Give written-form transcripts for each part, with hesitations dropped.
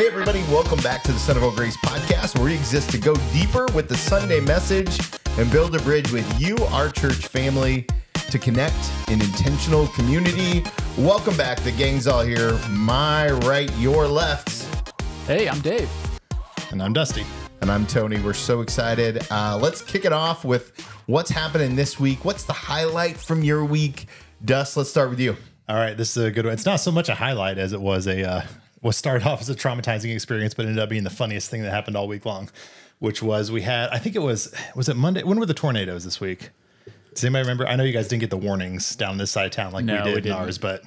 Hey, everybody, welcome back to the Centerville Grace Podcast, where we exist to go deeper with the Sunday message and build a bridge with you, our church family, to connect in intentional community. Welcome back. The gang's all here. My right, your left. Hey, I'm Dave. And I'm Dusty. And I'm Tony. We're so excited. Let's kick it off with what's happening this week. What's the highlight from your week? Dust, let's start with you. All right, this is a good one. It's not so much a highlight as it was started off as a traumatizing experience, but ended up being the funniest thing that happened all week long, which was we had, I think it was it Monday? When were the tornadoes this week? Does anybody remember? I know you guys didn't get the warnings down this side of town like we did in ours, but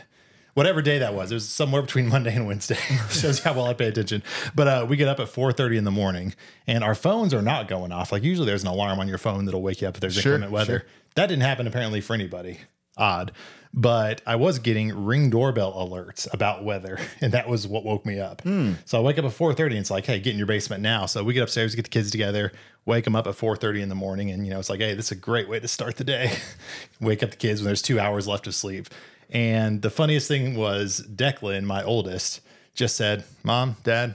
whatever day that was, it was somewhere between Monday and Wednesday. Shows how well I pay attention. But we get up at 4:30 in the morning, and our phones are not going off. Like usually there's an alarm on your phone that'll wake you up if there's inclement weather. Sure. That didn't happen apparently for anybody. Odd. But I was getting Ring doorbell alerts about weather, and that was what woke me up. So I wake up at 4:30, and it's like, hey, get in your basement now. So we get upstairs, get the kids together, wake them up at 4:30 in the morning, and it's like, hey, this is a great way to start the day. Wake up the kids when there's 2 hours left of sleep. And the funniest thing was Declan, my oldest, just said, Mom, Dad,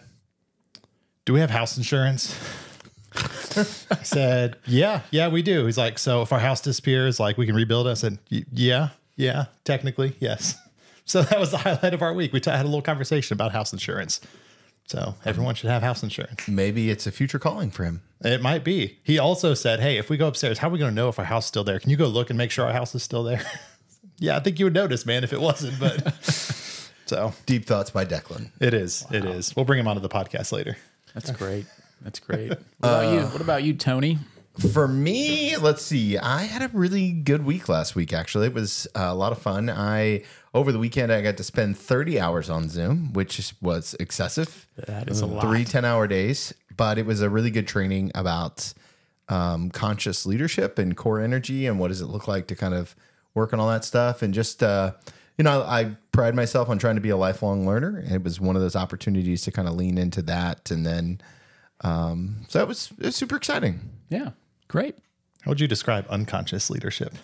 do we have house insurance? I said, yeah, we do. He's like, so if our house disappears, like we can rebuild it? I said, yeah, technically, yes. So that was the highlight of our week. We had a little conversation about house insurance. So everyone should have house insurance. Maybe it's a future calling for him. It might be. He also said, hey, if we go upstairs, how are we going to know if our house is still there? Can you go look and make sure our house is still there? Yeah, I think you would notice, man, if it wasn't. But so deep thoughts by Declan. It is. Wow. It is. We'll bring him onto the podcast later. That's great. That's great. What about you, Tony? For me, let's see. I had a really good week last week, actually. It was a lot of fun. Over the weekend, I got to spend 30 hours on Zoom, which was excessive. That is a lot. 3 10-hour days. But it was a really good training about conscious leadership and core energy and what does it look like to kind of work on all that stuff. And just, I pride myself on trying to be a lifelong learner. It was one of those opportunities to kind of lean into that. And then, so it was super exciting. Yeah. Great. How would you describe unconscious leadership?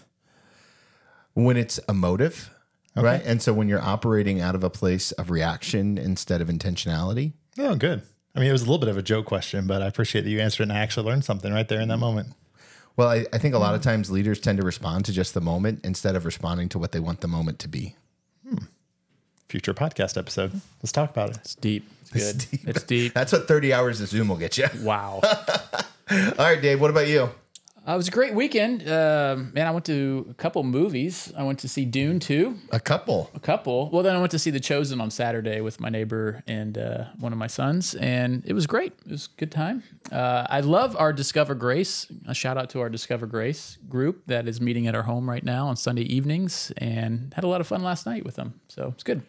When it's emotive, okay. Right? And so when you're operating out of a place of reaction instead of intentionality. Oh, good. I mean, it was a little bit of a joke question, but I appreciate that you answered it and I actually learned something right there in that moment. Well, I think a lot of times leaders tend to respond to just the moment instead of responding to what they want the moment to be. Future podcast episode. Let's talk about it. It's deep. It's good. It's deep. That's what 30 hours of Zoom will get you. Wow. All right, Dave, what about you? It was a great weekend. Man, I went to a couple movies. I went to see Dune 2. A couple. Well, then I went to see The Chosen on Saturday with my neighbor and one of my sons, and it was great. It was a good time. I love our Discover Grace. A shout out to our Discover Grace group that is meeting at our home right now on Sunday evenings, and had a lot of fun last night with them. So it's good.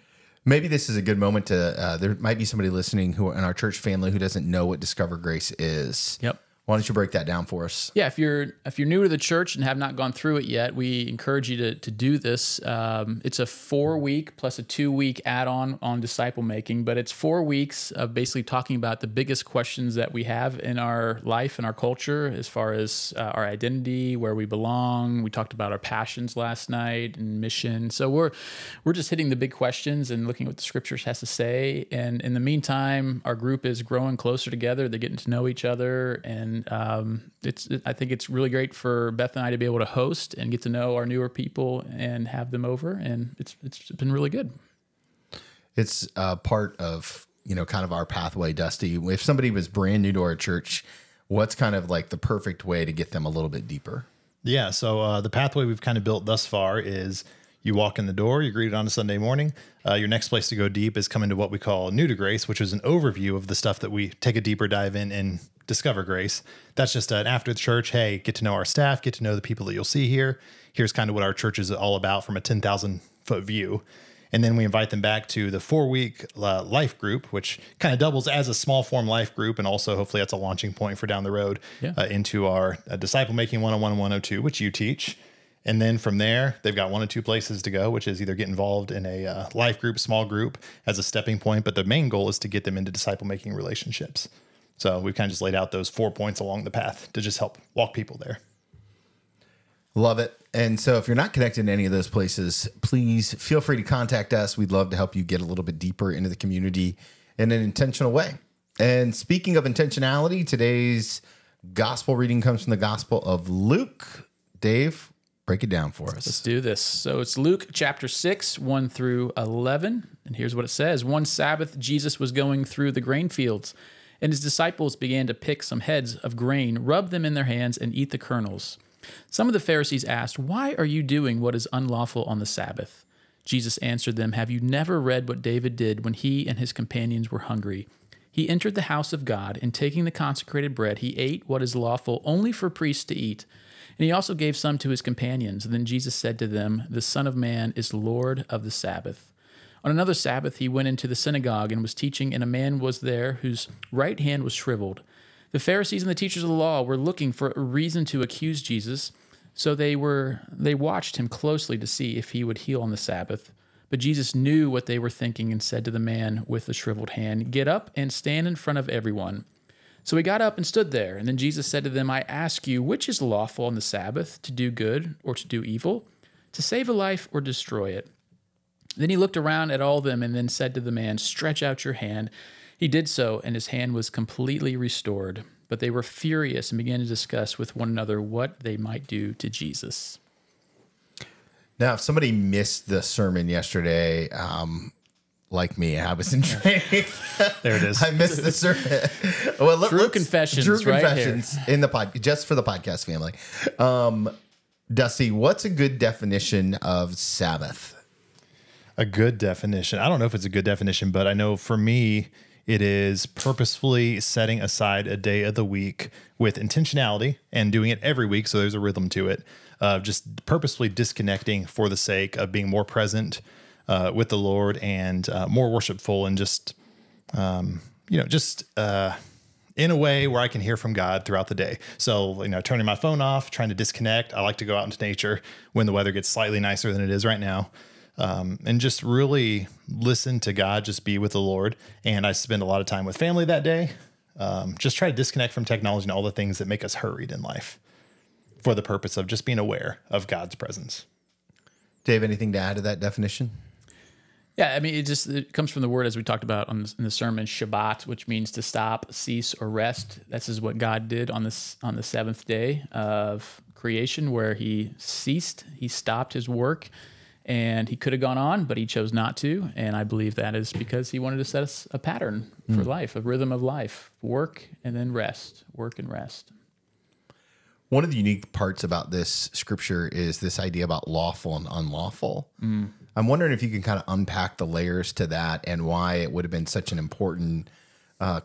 Maybe this is a good moment to, there might be somebody listening who in our church family who doesn't know what Discover Grace is. Yep. Why don't you break that down for us? Yeah, if you're new to the church and have not gone through it yet, we encourage you to do this. It's a 4-week plus a 2-week add-on on disciple making, but it's 4 weeks of basically talking about the biggest questions that we have in our life and our culture as far as our identity, where we belong. We talked about our passions last night and mission. So we're just hitting the big questions and looking at what the scriptures has to say. And in the meantime, our group is growing closer together. They're getting to know each other, and I think it's really great for Beth and I to be able to host and get to know our newer people and have them over, and it's been really good. It's part of kind of our pathway, Dusty. If somebody was brand new to our church, what's kind of like the perfect way to get them a little bit deeper? Yeah, so the pathway we've kind of built thus far is you walk in the door, you're greeted on a Sunday morning. Your next place to go deep is come into what we call New to Grace, which is an overview of the stuff that we take a deeper dive in Discover Grace. That's just an after the church, hey, get to know our staff, get to know the people that you'll see here. Here's kind of what our church is all about from a 10,000-foot view. And then we invite them back to the 4-week life group, which kind of doubles as a small form life group. And also, hopefully, that's a launching point for down the road into our Disciple Making 101 and 102, which you teach. And then from there, they've got 1 or 2 places to go, which is either get involved in a life group, small group as a stepping point. But the main goal is to get them into disciple making relationships. So we've kind of just laid out those 4 points along the path to just help walk people there. Love it. And so if you're not connected in any of those places, please feel free to contact us. We'd love to help you get a little bit deeper into the community in an intentional way. And speaking of intentionality, today's gospel reading comes from the Gospel of Luke. Dave, break it down for us. Let's do this. So it's Luke chapter 6, 1 through 11. And here's what it says. One Sabbath, Jesus was going through the grain fields, and his disciples began to pick some heads of grain, rub them in their hands, and eat the kernels. Some of the Pharisees asked, "Why are you doing what is unlawful on the Sabbath?" Jesus answered them, "Have you never read what David did when he and his companions were hungry? He entered the house of God, and taking the consecrated bread, he ate what is lawful only for priests to eat. And he also gave some to his companions. And then Jesus said to them, 'The Son of Man is Lord of the Sabbath.' On another Sabbath, he went into the synagogue and was teaching, and a man was there whose right hand was shriveled. The Pharisees and the teachers of the law were looking for a reason to accuse Jesus, so they watched him closely to see if he would heal on the Sabbath. But Jesus knew what they were thinking and said to the man with the shriveled hand, 'Get up and stand in front of everyone.' So he got up and stood there. And then Jesus said to them, 'I ask you, which is lawful on the Sabbath, to do good or to do evil, to save a life or destroy it?' Then he looked around at all of them and then said to the man, 'Stretch out your hand.' He did so, and his hand was completely restored. But they were furious and began to discuss with one another what they might do to Jesus." Now, if somebody missed the sermon yesterday, like me, I was in training. There it is. I missed the sermon. Well, True confessions right confessions in the pod, just for the podcast family. Dusty, what's a good definition of Sabbath? A good definition. I don't know if it's a good definition, but I know for me, it is purposefully setting aside a day of the week with intentionality and doing it every week. So there's a rhythm to it. Just purposefully disconnecting for the sake of being more present with the Lord and more worshipful and just in a way where I can hear from God throughout the day. So, turning my phone off, trying to disconnect. I like to go out into nature when the weather gets slightly nicer than it is right now. And just really listen to God, just be with the Lord. And I spend a lot of time with family that day. Just try to disconnect from technology and all the things that make us hurried in life for the purpose of just being aware of God's presence. Dave, anything to add to that definition? Yeah, I mean, it comes from the word, as we talked about in the sermon, Shabbat, which means to stop, cease, or rest. This is what God did on the seventh day of creation, where he ceased, he stopped his work. And he could have gone on, but he chose not to. And I believe that is because he wanted to set us a pattern for life, a rhythm of life, work and then rest, work and rest. One of the unique parts about this scripture is this idea about lawful and unlawful. I'm wondering if you can kind of unpack the layers to that and why it would have been such an important I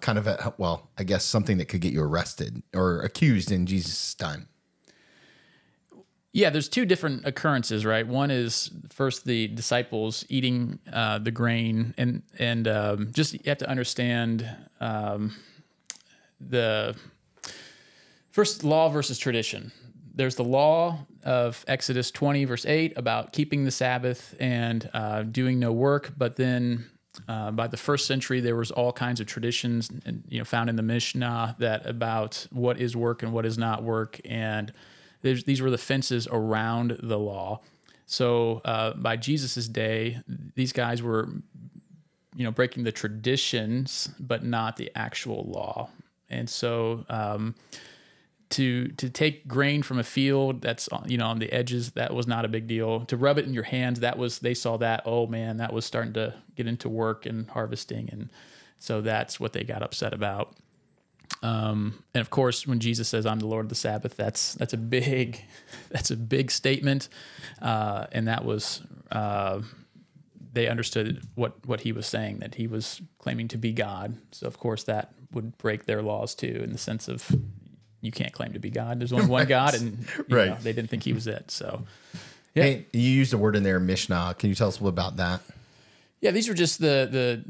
guess something that could get you arrested or accused in Jesus' time. Yeah, there's two different occurrences, right? One is first the disciples eating the grain, and just you have to understand the first law versus tradition. There's the law of Exodus 20, verse 8, about keeping the Sabbath and doing no work. But then by the first century, there was all kinds of traditions, found in the Mishnah that about what is work and what is not work, and these were the fences around the law. So by Jesus's day, these guys were, breaking the traditions, but not the actual law. And so to take grain from a field that's on the edges, that was not a big deal. To rub it in your hands, they saw that, oh man, that was starting to get into work and harvesting, and so that's what they got upset about. And of course, when Jesus says, "I'm the Lord of the Sabbath," that's a big statement. And that was, they understood what he was saying, that he was claiming to be God. So of course that would break their laws too, in the sense of you can't claim to be God. There's only one God, and they didn't think he was it. So, yeah. Hey, you used a word in there, Mishnah. Can you tell us a little about that? Yeah, these were just the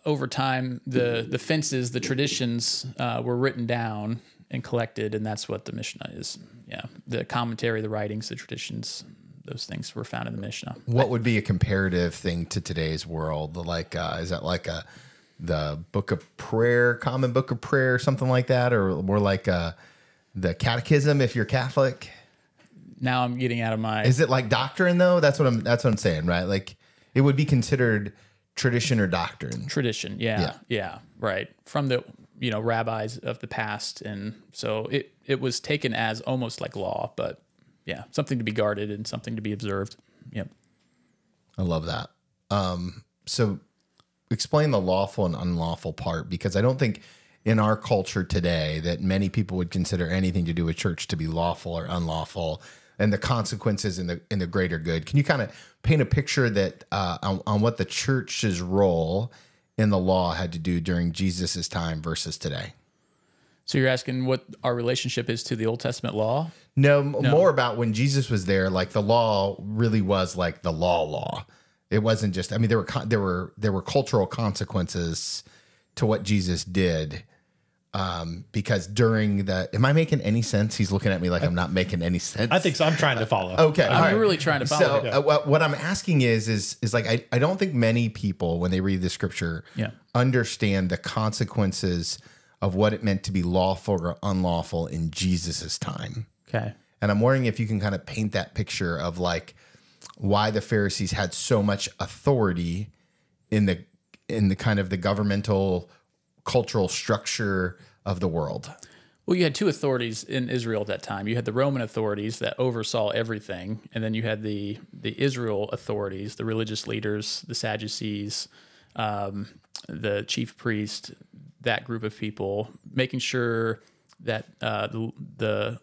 over time, the fences, the traditions were written down and collected, and that's what the Mishnah is. Yeah, the commentary, the writings, the traditions, those things were found in the Mishnah. What would be a comparative thing to today's world? Like, is that like the Book of Prayer, Common Book of Prayer, something like that, or more like the Catechism if you're Catholic? Now I'm getting out of my. Is it like doctrine though? That's what I'm saying, right? Like, it would be considered tradition or doctrine. Tradition. Yeah. Right. From the, rabbis of the past. And so it was taken as almost like law, but yeah, something to be guarded and something to be observed. Yep. I love that. So explain the lawful and unlawful part, because I don't think in our culture today that many people would consider anything to do with church to be lawful or unlawful, and the consequences in the greater good. Can you kind of paint a picture that on what the church's role in the law had to do during Jesus's time versus today? So you're asking what our relationship is to the Old Testament law? No, more about when Jesus was there. Like the law really was like the law. It wasn't just. I mean, there were cultural consequences to what Jesus did. Because during the, am I making any sense? He's looking at me like I'm not making any sense. I think so. I'm trying to follow. Okay. I'm really trying to follow. So what I'm asking is like, I don't think many people, when they read the scripture, understand the consequences of what it meant to be lawful or unlawful in Jesus's time. Okay. And I'm wondering if you can kind of paint that picture of like why the Pharisees had so much authority in the kind of the governmental cultural structure of the world. Well, you had two authorities in Israel at that time. You had the Roman authorities that oversaw everything, and then you had the Israel authorities, the religious leaders, the Sadducees, the chief priest, that group of people, making sure that the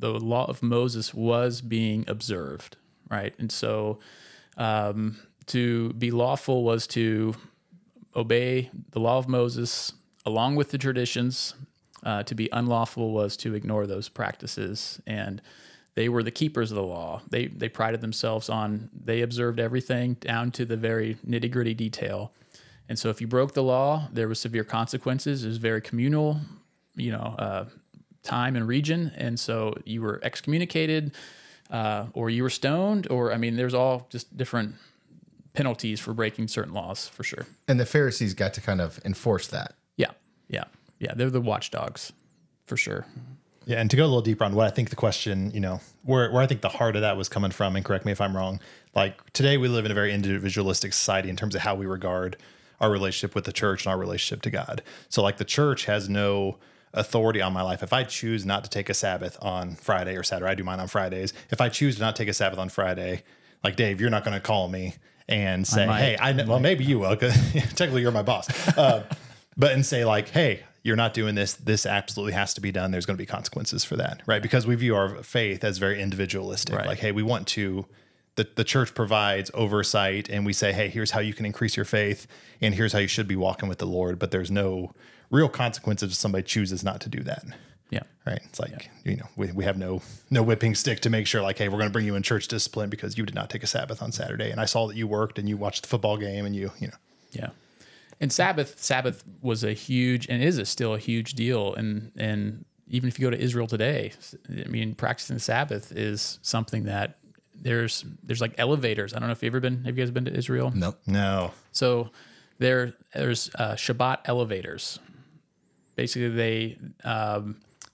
law of Moses was being observed, right? And so to be lawful was to obey the law of Moses along with the traditions. To be unlawful was to ignore those practices, and they were the keepers of the law. They prided themselves on, they observed everything down to the very nitty-gritty detail. And so if you broke the law, there was severe consequences. It was very communal, time and region. And so you were excommunicated, or you were stoned, or, I mean, there's all just different penalties for breaking certain laws, for sure. And the Pharisees got to kind of enforce that. Yeah, they're the watchdogs, for sure. Yeah, and to go a little deeper on what I think the question, where I think the heart of that was coming from, and correct me if I'm wrong, like today we live in a very individualistic society in terms of how we regard our relationship with the church and our relationship to God. So like the church has no authority on my life. If I choose not to take a Sabbath on Friday or Saturday, I do mine on Fridays. If I choose to not take a Sabbath on Friday, like Dave, you're not going to call me and say, well, maybe you will, because technically you're my boss. But and say like, hey, you're not doing this. This absolutely has to be done. There's going to be consequences for that, right? Because we view our faith as very individualistic. Right. Like, hey, we want to, the church provides oversight, and we say, hey, here's how you can increase your faith, and here's how you should be walking with the Lord. But there's no real consequences if somebody chooses not to do that. Yeah. Right. It's like, we have no whipping stick to make sure like, hey, we're going to bring you in church discipline because you did not take a Sabbath on Saturday. And I saw that you worked and you watched the football game and you know. Yeah. And Sabbath was a huge, and is still a huge deal. And even if you go to Israel today, I mean, practicing the Sabbath is something that there's like elevators. I don't know if have you guys been to Israel? Nope. No. So there's Shabbat elevators. Basically,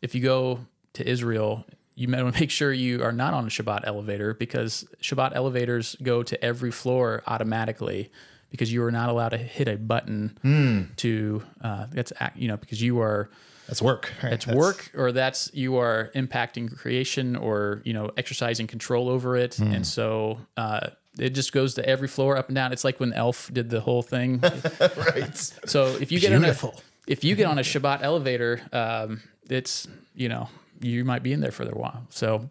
if you go to Israel, you might want to make sure you are not on a Shabbat elevator, because Shabbat elevators go to every floor automatically, because you are not allowed to hit a button to because you are. That's work. Right? That's work, or you are impacting creation, or exercising control over it, and so it just goes to every floor up and down. It's like when Elf did the whole thing, Right? So if you get on a Shabbat elevator, it's you might be in there for a while. So,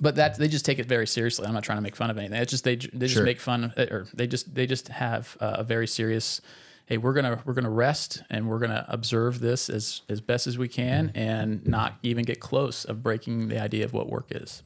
but they just take it very seriously. I'm not trying to make fun of anything. It's just they just make fun, or they just have a very serious. Hey, we're gonna rest, and we're gonna observe this as best as we can, and not even get close of breaking the idea of what work is.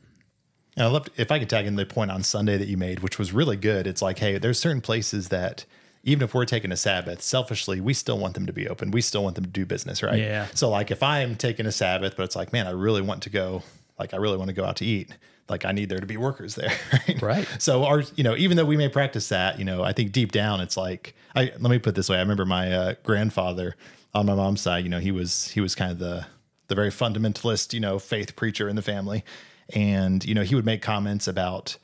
And I loved, if I could tag in the point on Sunday that you made, which was really good. It's like, hey, there's certain places that even if we're taking a Sabbath, selfishly, we still want them to be open. We still want them to do business, right? Yeah. So like if I'm taking a Sabbath, but it's like, man, I really want to go out to eat. Like I need there to be workers there. Right. Right. So even though we may practice that, I think deep down it's like, let me put it this way. I remember my grandfather on my mom's side, he was kind of the very fundamentalist, faith preacher in the family. And, he would make comments about,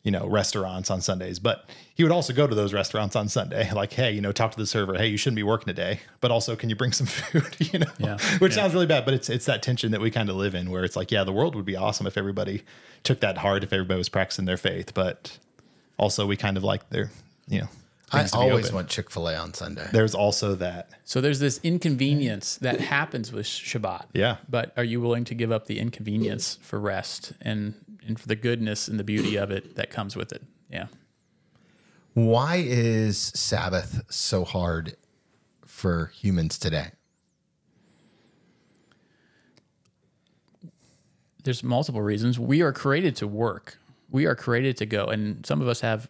restaurants on Sundays, but he would also go to those restaurants on Sunday. Like, hey, talk to the server. Hey, you shouldn't be working today, but also can you bring some food, which sounds really bad, but it's that tension that we kind of live in where it's like, yeah, the world would be awesome if everybody took that hard, if everybody was practicing their faith, but also we kind of like their, I always want Chick-fil-A on Sunday. There's also that. So there's this inconvenience that happens with Shabbat. Yeah. But are you willing to give up the inconvenience for rest and for the goodness and the beauty of it that comes with it? Yeah. Why is Sabbath so hard for humans today? There's multiple reasons. We are created to work. We are created to go. And some of us have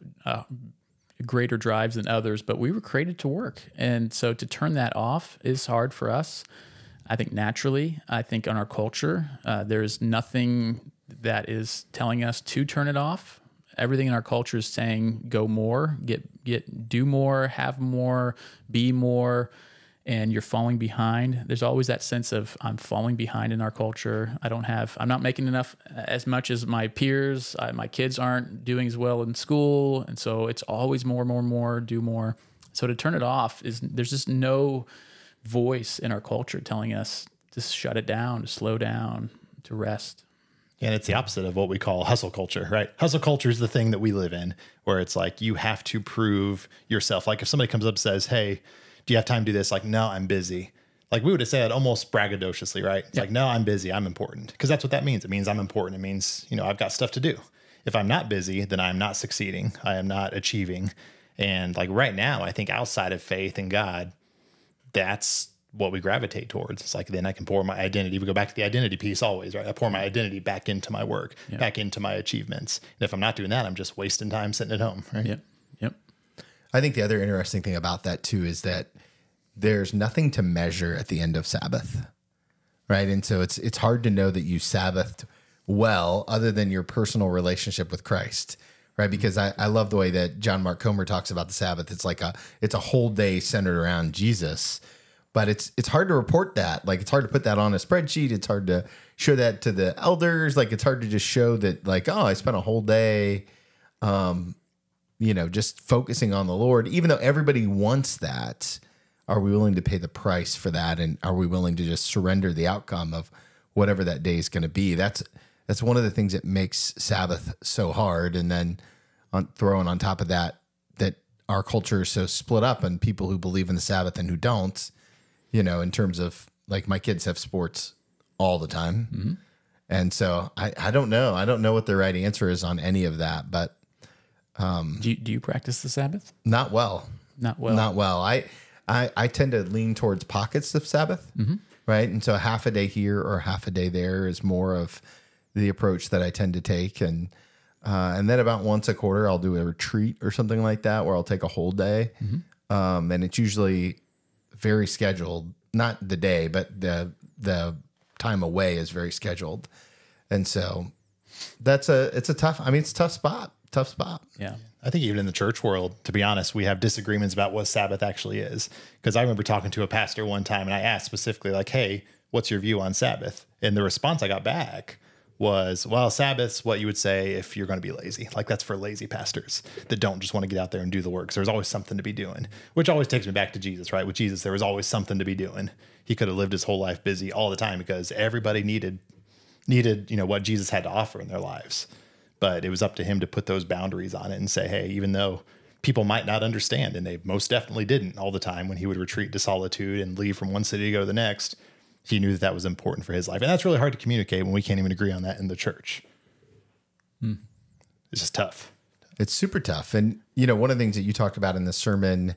greater drives than others, but we were created to work. And so to turn that off is hard for us. I think naturally, I think on our culture, there's nothing that is telling us to turn it off. Everything in our culture is saying go more, do more, have more, be more, and you're falling behind. There's always that sense of I'm falling behind in our culture. I'm not making enough as much as my peers. My kids aren't doing as well in school. And so it's always more, do more. So to turn it off there's just no voice in our culture telling us to shut it down, to slow down, to rest. And it's the opposite of what we call hustle culture, right? Hustle culture is the thing that we live in where it's like you have to prove yourself. Like if somebody comes up and says, hey, do you have time to do this? Like, no, I'm busy. Like we would have said almost braggadociously, right? It's like, no, I'm busy. I'm important. Because that's what that means. It means I'm important. It means, I've got stuff to do. If I'm not busy, then I'm not succeeding. I am not achieving. And like right now, I think outside of faith and God, that's what we gravitate towards. It's like, then I can pour my identity. We go back to the identity piece always, right? I pour my identity back into my work, back into my achievements. And if I'm not doing that, I'm just wasting time sitting at home, right? Yep. I think the other interesting thing about that too is that there's nothing to measure at the end of Sabbath, right? And so it's hard to know that you Sabbathed well other than your personal relationship with Christ, right? Because I love the way that John Mark Comer talks about the Sabbath. It's like it's a whole day centered around Jesus, but it's hard to report that. Like it's hard to put that on a spreadsheet. It's hard to show that to the elders. Like it's hard to just show that like, oh, I spent a whole day, just focusing on the Lord, even though everybody wants that. Are we willing to pay the price for that? And are we willing to just surrender the outcome of whatever that day is going to be? That's one of the things that makes Sabbath so hard. And then throwing on top of that our culture is so split up and people who believe in the Sabbath and who don't, in terms of like my kids have sports all the time. Mm-hmm. And so I don't know. I don't know what the right answer is on any of that, but do you practice the Sabbath? Not well. Not well. Not well. I tend to lean towards pockets of Sabbath, right? And so half a day here or half a day there is more of the approach that I tend to take. And then about once a quarter, I'll do a retreat or something like that where I'll take a whole day. Mm-hmm. And it's usually very scheduled, not the day, but the time away is very scheduled. And so it's a tough spot. Tough spot. Yeah. I think even in the church world, to be honest, we have disagreements about what Sabbath actually is. Because I remember talking to a pastor one time and I asked specifically like, hey, what's your view on Sabbath? And the response I got back was, well, Sabbath's what you would say if you're going to be lazy. Like that's for lazy pastors that don't just want to get out there and do the work. So there's always something to be doing, which always takes me back to Jesus, right? With Jesus, there was always something to be doing. He could have lived his whole life busy all the time because everybody needed, what Jesus had to offer in their lives. But it was up to him to put those boundaries on it and say, hey, even though people might not understand, and they most definitely didn't all the time when he would retreat to solitude and leave from one city to go to the next, he knew that was important for his life. And that's really hard to communicate when we can't even agree on that in the church. It's just tough. It's super tough. And, one of the things that you talked about in the sermon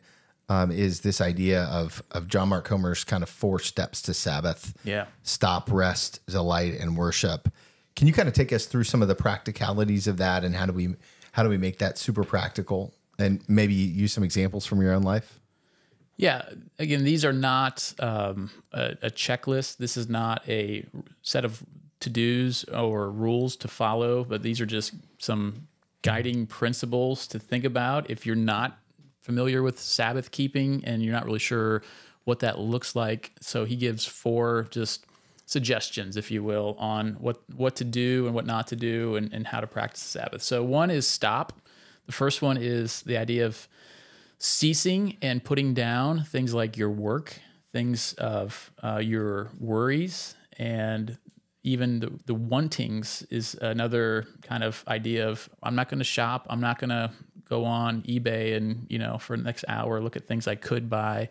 is this idea of John Mark Comer's kind of 4 steps to Sabbath. Yeah. Stop, rest, delight, and worship. Can you kind of take us through some of the practicalities of that and how do we make that super practical and maybe use some examples from your own life? Yeah. Again, these are not a checklist. This is not a set of to-dos or rules to follow, but these are just some guiding principles to think about. If you're not familiar with Sabbath keeping and you're not really sure what that looks like. So he gives 4 just suggestions, if you will, on what to do and what not to do and how to practice the Sabbath. So one is stop. The first one is the idea of ceasing and putting down things like your work, things of your worries, and even the wantings is another kind of idea of, I'm not going to shop. I'm not going to go on eBay and, for the next hour, look at things I could buy.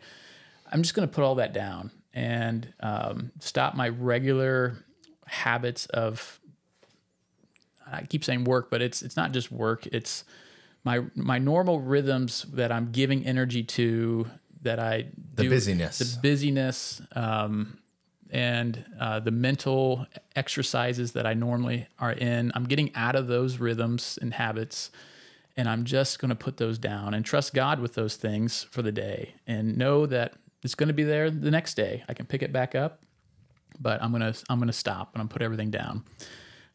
I'm just going to put all that down and stop my regular habits of, I keep saying work, but it's not just work. It's my normal rhythms that I'm giving energy to, that I do. The busyness, and the mental exercises that I normally are in. I'm getting out of those rhythms and habits, and I'm just going to put those down and trust God with those things for the day and know that it's going to be there the next day. I can pick it back up, but I'm going to stop and I'm put everything down.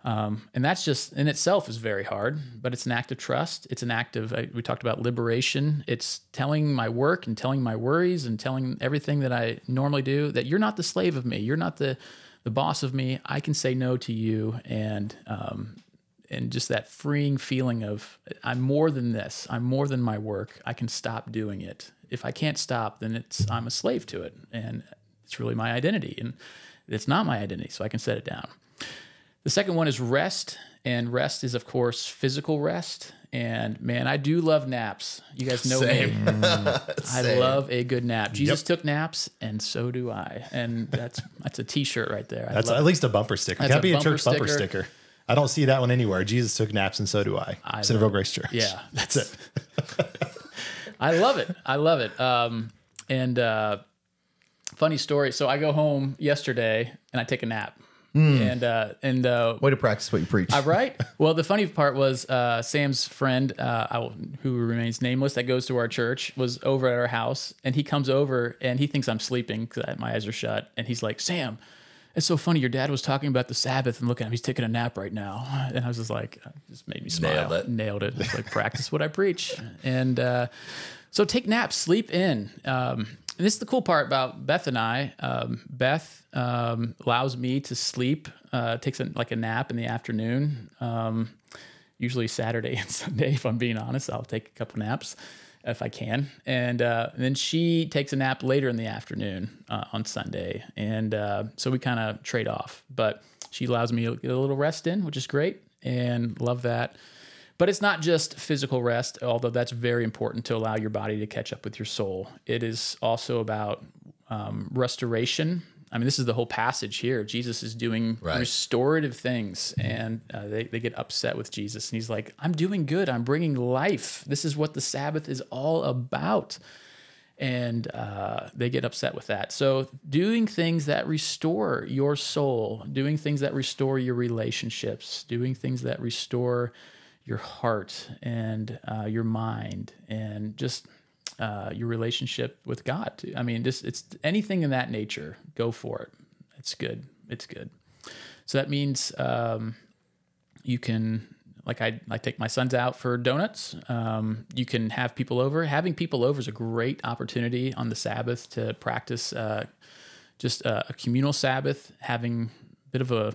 And that's just in itself is very hard, but it's an act of trust. It's an act of, we talked about liberation. It's telling my work and telling my worries and telling everything that I normally do that you're not the slave of me. You're not the boss of me. I can say no to you. And just that freeing feeling of, I'm more than this. I'm more than my work. I can stop doing it. If I can't stop, then I'm a slave to it. And it's really my identity. And it's not my identity, so I can set it down. The second one is rest, and rest is, of course, physical rest. And man, I do love naps. You guys know me. I love a good nap. Jesus took naps, and so do I. And that's a T-shirt right there. That's at least a bumper sticker. It can be a church bumper sticker. I don't see that one anywhere. Jesus took naps, and so do I. Centerville Grace Church. Yeah, that's it. I love it. I love it. Funny story. So I go home yesterday, and I take a nap. And way to practice what you preach. Right. Well, the funny part was Sam's friend, who remains nameless, that goes to our church, was over at our house, and he comes over and he thinks I'm sleeping because my eyes are shut, and he's like, "Sam, it's so funny. Your dad was talking about the Sabbath, and look at him, he's taking a nap right now." And I was just like, just made me smile. Nailed it. It's like, practice what I preach. And so take naps, sleep in. And this is the cool part about Beth and I. Beth allows me to sleep, takes a nap in the afternoon, usually Saturday and Sunday. If I'm being honest, I'll take a couple naps if I can. And then she takes a nap later in the afternoon on Sunday. And so we kind of trade off. But she allows me to get a little rest in, which is great, and love that. But it's not just physical rest, although that's very important to allow your body to catch up with your soul. It is also about restoration. I mean, this is the whole passage here. Jesus is doing restorative things, and they get upset with Jesus. And he's like, I'm doing good. I'm bringing life. This is what the Sabbath is all about. And they get upset with that. So doing things that restore your soul, doing things that restore your relationships, doing things that restore your heart and your mind and just your relationship with God. I mean, it's anything in that nature, go for it. It's good. It's good. So that means you can, like I take my sons out for donuts. You can have people over. Having people over is a great opportunity on the Sabbath to practice just a communal Sabbath, having a bit of a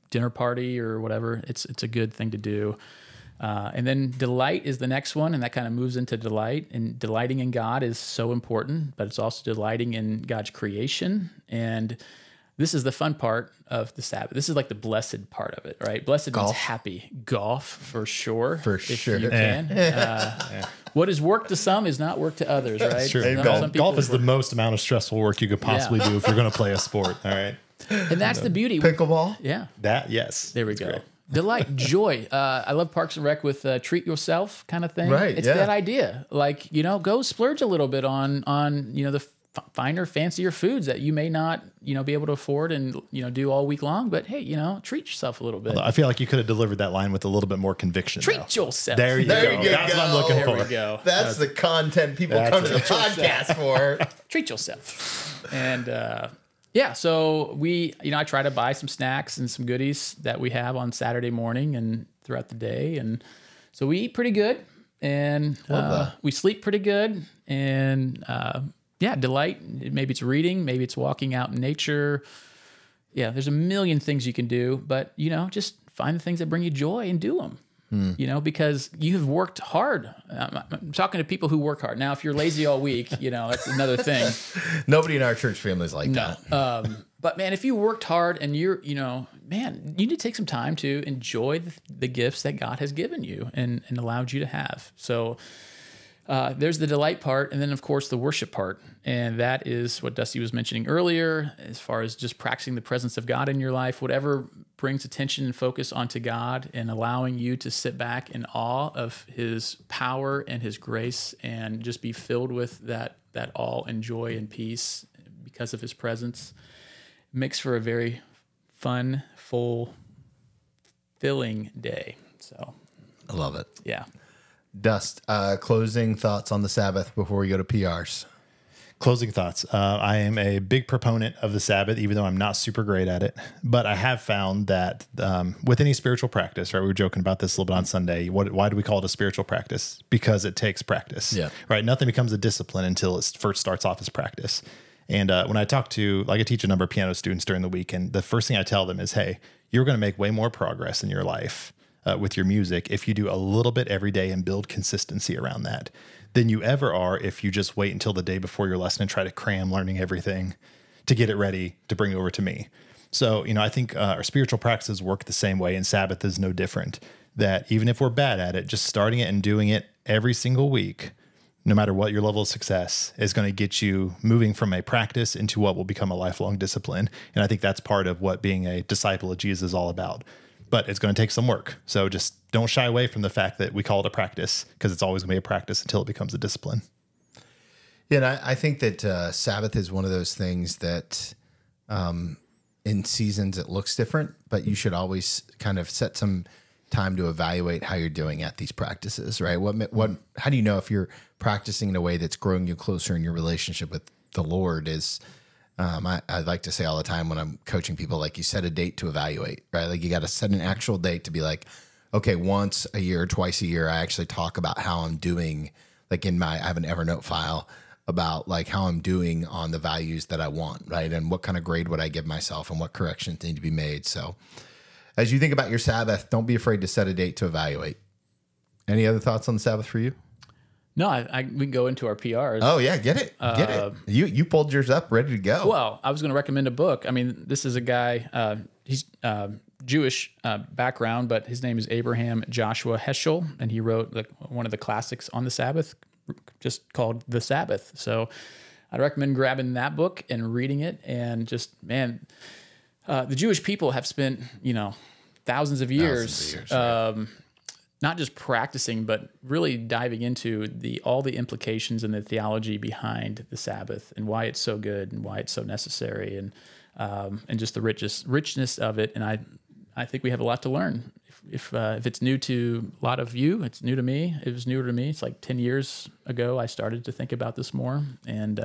dinner party or whatever. It's a good thing to do. And then delight is the next one, and that kind of moves into delight. And delighting in God is so important, but it's also delighting in God's creation. And this is the fun part of the Sabbath. This is like the blessed part of it, right? Blessed means happy. Golf, for sure. If you can. What is work to some is not work to others, right? Sure. Golf is the most amount of stressful work you could possibly do if you're going to play a sport, all right? And that's the beauty. Pickleball? Yeah. Yes. There we go. Great. Delight, joy. I love Parks and Rec with treat yourself kind of thing. Right. It's that idea. Like, go splurge a little bit on the finer, fancier foods that you may not, be able to afford and, do all week long. But hey, treat yourself a little bit. Although I feel like you could have delivered that line with a little bit more conviction. Treat yourself. There you go. That's what I'm looking for. There we go. That's the content people come to the podcast for. Treat yourself. And, yeah, so I try to buy some snacks and some goodies that we have on Saturday morning and throughout the day. And so we eat pretty good and we sleep pretty good. And delight. Maybe it's reading, maybe it's walking out in nature, there's a million things you can do, but just find the things that bring you joy and do them. Because you have worked hard. I'm talking to people who work hard. Now, if you're lazy all week, that's another thing. Nobody in our church family is like that. But man, if you worked hard and you're, man, you need to take some time to enjoy the gifts that God has given you and allowed you to have. So there's the delight part, and then of course the worship part, and that is what Dusty was mentioning earlier, as far as just practicing the presence of God in your life, whatever brings attention and focus onto God, and allowing you to sit back in awe of His power and His grace, and just be filled with that awe and joy and peace because of His presence, makes for a very fun, full, filling day. So I love it. Yeah. Dust, closing thoughts on the Sabbath before we go to PRs. Closing thoughts. I am a big proponent of the Sabbath, even though I'm not super great at it. But I have found that with any spiritual practice, right? We were joking about this a little bit on Sunday. Why do we call it a spiritual practice? Because it takes practice. Yeah. Right. Nothing becomes a discipline until it first starts off as practice. And when I talk to, I teach a number of piano students during the week, and the first thing I tell them is, hey, you're going to make way more progress in your life with your music if you do a little bit every day and build consistency around that than you ever are if you just wait until the day before your lesson and try to cram learning everything to get it ready to bring over to me. So, I think our spiritual practices work the same way, and Sabbath is no different. That even if we're bad at it, just starting it and doing it every single week, no matter what your level of success, is going to get you moving from a practice into what will become a lifelong discipline. And I think that's part of what being a disciple of Jesus is all about. But it's going to take some work. So just don't shy away from the fact that we call it a practice, because it's always going to be a practice until it becomes a discipline. Yeah, and I think that Sabbath is one of those things that in seasons it looks different, but you should always kind of set some time to evaluate how you're doing at these practices, right? How do you know if you're practicing in a way that's growing you closer in your relationship with the Lord? I like to say all the time when I'm coaching people, like, you set a date to evaluate, right? Like, you got to set an actual date to be like, okay, once a year, twice a year, I actually talk about how I'm doing, like I have an Evernote file about like how I'm doing on the values that I want, right? And what kind of grade would I give myself and what corrections need to be made. So as you think about your Sabbath, don't be afraid to set a date to evaluate. Any other thoughts on the Sabbath for you? No, we can go into our PRs. Oh yeah, get it. You pulled yours up, ready to go. Well, I was going to recommend a book. I mean, this is a guy. He's Jewish background, but his name is Abraham Joshua Heschel, and he wrote one of the classics on the Sabbath, just called The Sabbath. So, I'd recommend grabbing that book and reading it. And just the Jewish people have spent thousands of years. Right. Not just practicing, but really diving into all the implications and the theology behind the Sabbath and why it's so good and why it's so necessary, and just the richness of it. And I think we have a lot to learn. If it's new to a lot of you, it's new to me. It was newer to me. It's like 10 years ago I started to think about this more, and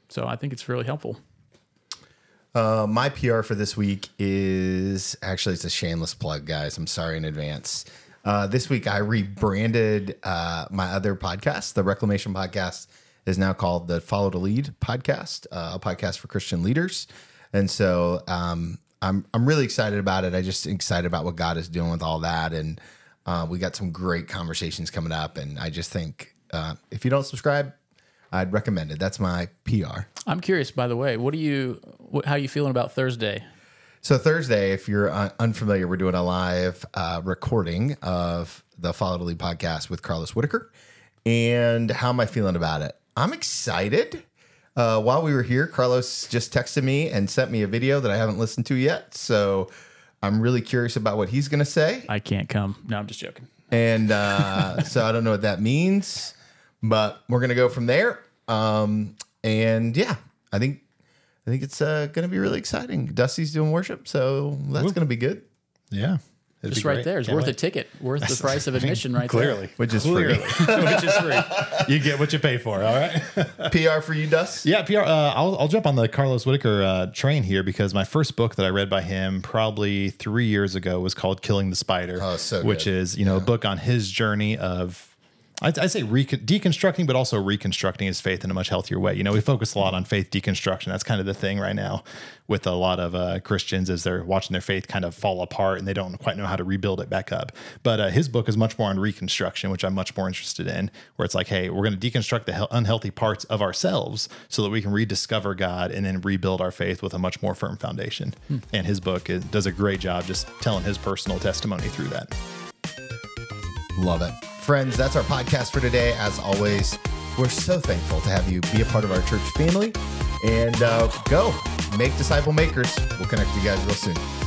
so I think it's really helpful. My PR for this week is actually, it's a shameless plug, guys. I'm sorry in advance. This week I rebranded my other podcast. The Reclamation podcast is now called the Follow to Lead podcast, a podcast for Christian leaders. And so I'm really excited about it. I just excited about what God is doing with all that. And we got some great conversations coming up. And I just think if you don't subscribe, I'd recommend it. That's my PR. I'm curious, by the way, how are you feeling about Thursday? So Thursday, if you're unfamiliar, we're doing a live recording of the Follow to Lead podcast with Carlos Whitaker. And how am I feeling about it? I'm excited. While we were here, Carlos just texted me and sent me a video that I haven't listened to yet. So I'm really curious about what he's going to say. I can't come. No, I'm just joking. And so I don't know what that means, but we're going to go from there. And yeah, I think it's going to be really exciting. Dusty's doing worship, so that's going to be good. Yeah. Just right there. It's worth a ticket. Worth the price of admission right Clearly. there. Which is free. Which is free. You get what you pay for, all right? PR for you, Dust? Yeah, PR. I'll jump on the Carlos Whitaker train here, because my first book that I read by him probably 3 years ago was called Killing the Spider. Oh, so which good. is, a book on his journey of I say deconstructing, but also reconstructing his faith in a much healthier way. We focus a lot on faith deconstruction. That's kind of the thing right now with a lot of Christians as they're watching their faith kind of fall apart and they don't quite know how to rebuild it back up. But his book is much more on reconstruction, which I'm much more interested in, where it's like, hey, we're going to deconstruct the unhealthy parts of ourselves so that we can rediscover God and then rebuild our faith with a much more firm foundation. And his book does a great job just telling his personal testimony through that. Love it. Friends, that's our podcast for today. As always, we're so thankful to have you be a part of our church family. And go make disciple makers. We'll connect with you guys real soon.